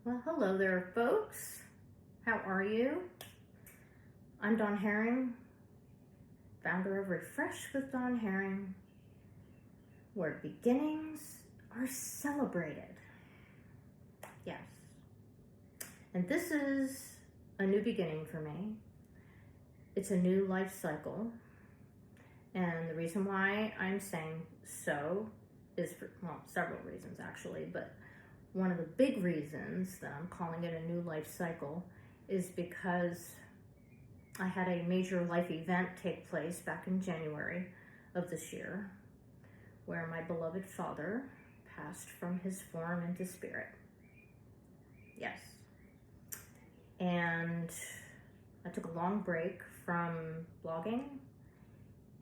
Well, hello there, folks. How are you? I'm Dawn Herring, founder of Refresh with Dawn Herring, where beginnings are celebrated. Yes. And this is a new beginning for me. It's a new life cycle. And the reason why I'm saying so is for, several reasons actually, but one of the big reasons that I'm calling it a new life cycle is because I had a major life event take place back in January of this year where my beloved father passed from his form into spirit. Yes. And I took a long break from blogging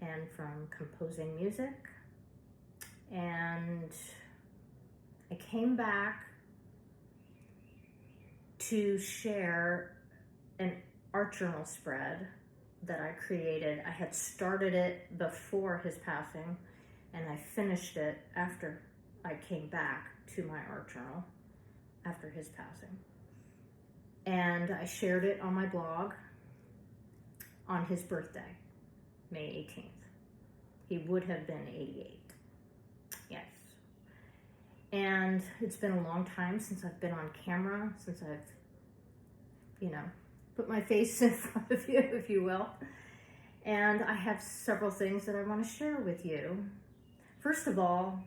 and from composing music, and I came back to share an art journal spread that I created. I had started it before his passing, and I finished it after I came back to my art journal after his passing. And I shared it on my blog on his birthday, May 18th. He would have been 88. Yes. And it's been a long time since I've been on camera, since I've, put my face in front of you, if you will. And I have several things that I want to share with you. First of all,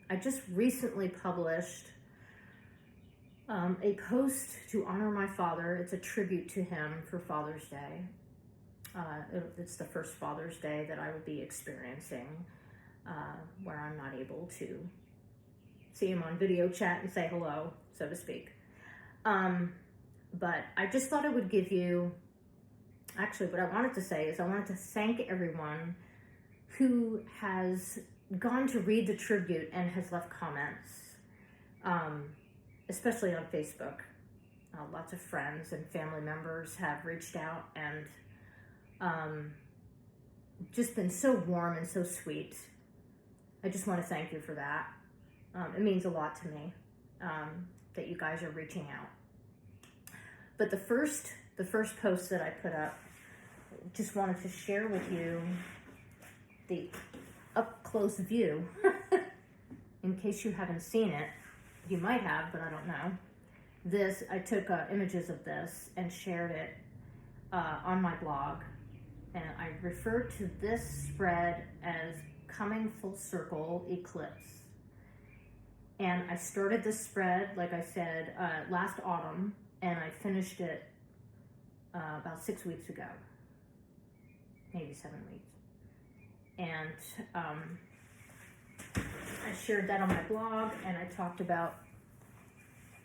I just recently published a post to honor my father. It's a tribute to him for Father's Day. It's the first Father's Day that I will be experiencing where I'm not able to see him on video chat and say hello, so to speak. But I just thought I would give you, actually what I wanted to say is I wanted to thank everyone who has gone to read the tribute and has left comments, especially on Facebook. Lots of friends and family members have reached out and just been so warm and so sweet. I just want to thank you for that. It means a lot to me that you guys are reaching out. But the first post that I put up, just wanted to share with you the up close view. In case you haven't seen it, you might have, but I don't know. I took images of this and shared it on my blog, and I referred to this spread as Coming Full Circle Eclipse. And I started this spread, like I said, last autumn, and I finished it about 6 weeks ago, maybe 7 weeks. And I shared that on my blog, and I talked about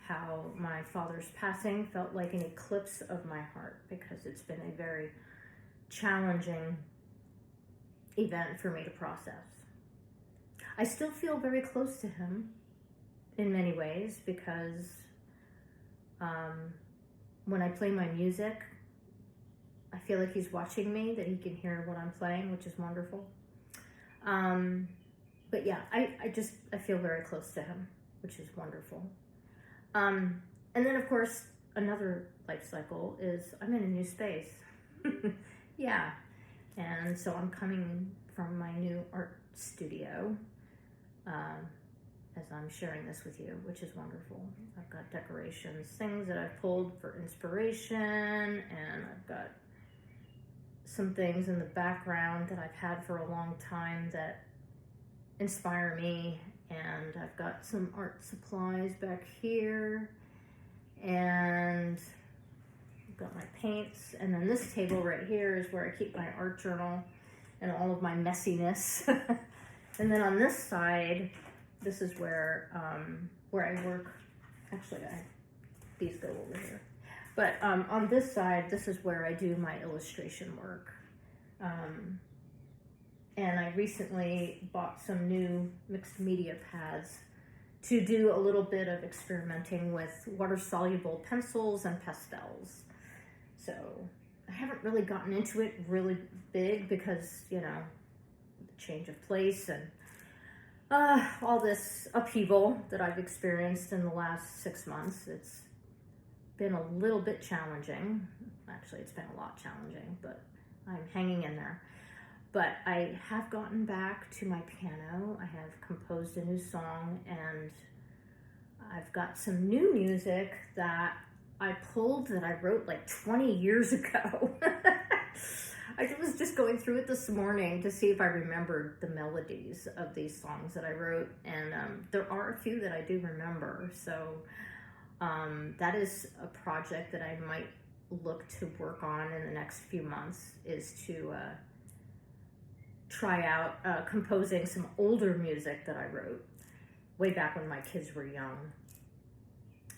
how my father's passing felt like an eclipse of my heart, because it's been a very challenging event for me to process. I still feel very close to him in many ways, because when I play my music, I feel like he's watching me, that he can hear what I'm playing, which is wonderful. But yeah, I feel very close to him, which is wonderful. And then of course, another life cycle is I'm in a new space. Yeah. And so I'm coming from my new art studio, as I'm sharing this with you, which is wonderful. I've got decorations, things that I've pulled for inspiration, and I've got some things in the background that I've had for a long time that inspire me, and I've got some art supplies back here, and I've got my paints, and then this table right here is where I keep my art journal and all of my messiness. And then on this side, this is where I work. Actually, these go over here. But on this side, this is where I do my illustration work. And I recently bought some new mixed media pads to do a little bit of experimenting with water-soluble pencils and pastels. So I haven't really gotten into it really big because, the change of place and all this upheaval that I've experienced in the last 6 months. been a little bit challenging. Actually, it's been a lot challenging, but I'm hanging in there. But I have gotten back to my piano. I have composed a new song, and I've got some new music that I pulled that I wrote like 20 years ago. I was just going through it this morning to see if I remembered the melodies of these songs that I wrote, and there are a few that I do remember. So that is a project that I might look to work on in the next few months, is to try out composing some older music that I wrote way back when my kids were young.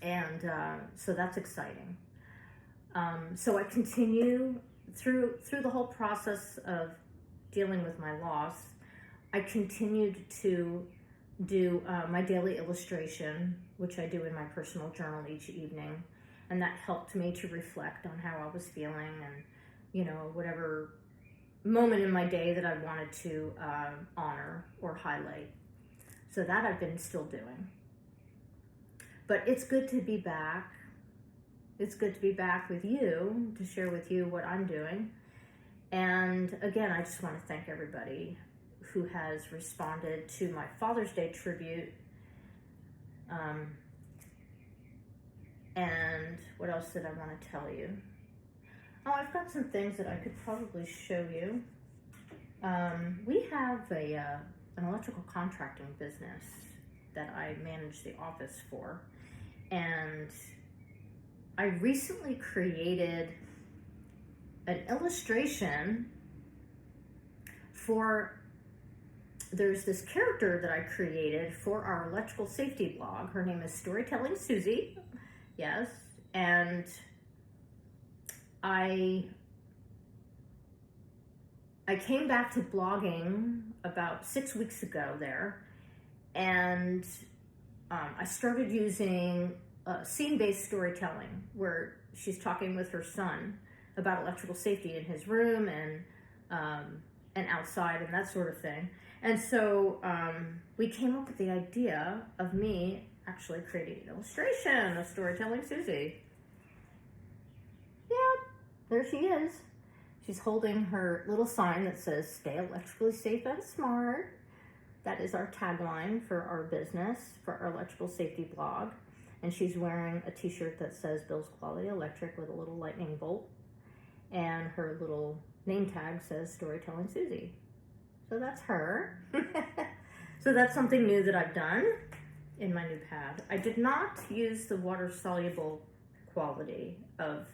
And so that's exciting. So I continue through the whole process of dealing with my loss. I continued to do my daily illustration, which I do in my personal journal each evening. And that helped me to reflect on how I was feeling and, you know, whatever moment in my day that I wanted to honor or highlight. So that I've been still doing. But it's good to be back. It's good to be back with you, to share with you what I'm doing. And again, I just want to thank everybody who has responded to my Father's Day tribute. And what else did I want to tell you? Oh, I've got some things that I could probably show you. We have an electrical contracting business that I manage the office for. And I recently created an illustration for, there's this character that I created for our electrical safety blog. Her name is Storytelling Susie. Yes. And I came back to blogging about 6 weeks ago there, and I started using scene-based storytelling, where she's talking with her son about electrical safety in his room and outside and that sort of thing. And so we came up with the idea of me actually creating an illustration of Storytelling Susie. Yeah, there she is. She's holding her little sign that says, "Stay electrically safe and smart." That is our tagline for our business, for our electrical safety blog. And she's wearing a t-shirt that says Bill's Quality Electric with a little lightning bolt. And her little name tag says Storytelling Susie. So that's her. So that's something new that I've done in my new pad. I did not use the water-soluble quality of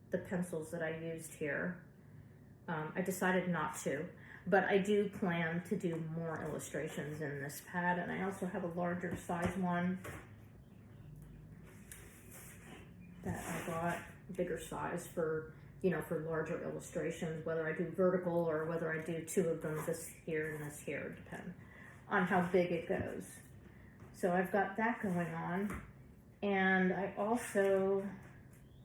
the pencils that I used here. I decided not to, but I do plan to do more illustrations in this pad, and I also have a larger size one that I got, bigger size for, you know, for larger illustrations, whether I do vertical or whether I do two of them, this here and this here, depend on how big it goes. So I've got that going on, and I also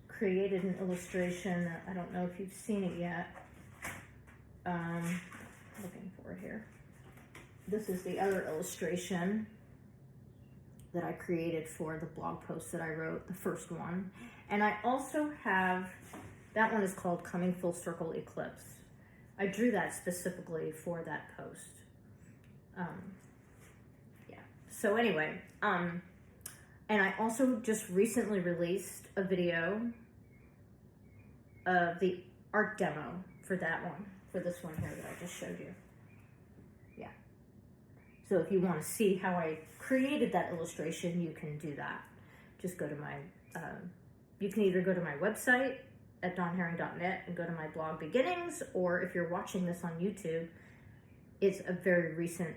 created an illustration. I don't know if you've seen it yet. Looking for it here. This is the other illustration that I created for the blog post that I wrote, the first one. And I also have, that one is called Coming Full Circle Eclipse. I drew that specifically for that post. Yeah. So anyway, and I also just recently released a video of the art demo for that one, for this one here that I just showed you. Yeah. So if you want to see how I created that illustration, you can do that. Just go to my, you can either go to my website at dawnherring.net and go to my blog beginnings, or if you're watching this on YouTube, it's a very recent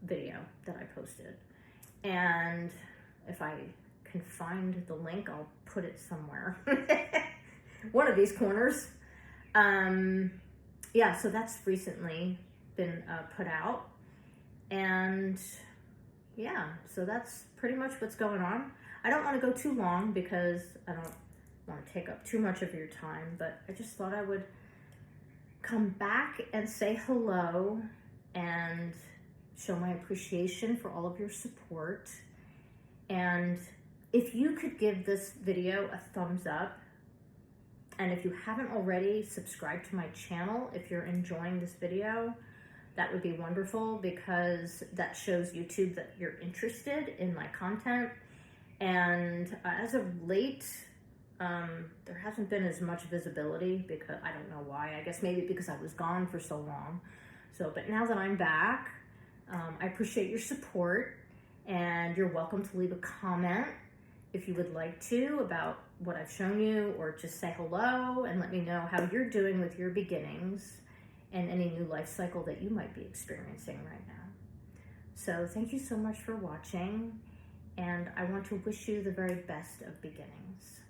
video that I posted. And if I can find the link, I'll put it somewhere. One of these corners. Yeah, so that's recently been put out. And yeah, so that's pretty much what's going on. I don't want to go too long because I don't want to take up too much of your time, but I just thought I would come back and say hello and show my appreciation for all of your support. And If you could give this video a thumbs up, and if you haven't already, subscribe to my channel if you're enjoying this video. That would be wonderful, because that shows YouTube that you're interested in my content. And as of late, there hasn't been as much visibility, because I don't know why. I guess maybe because I was gone for so long. But now that I'm back, I appreciate your support, and you're welcome to leave a comment if you would like to about what I've shown you, or just say hello and let me know how you're doing with your beginnings and any new life cycle that you might be experiencing right now. So thank you so much for watching, and I want to wish you the very best of beginnings.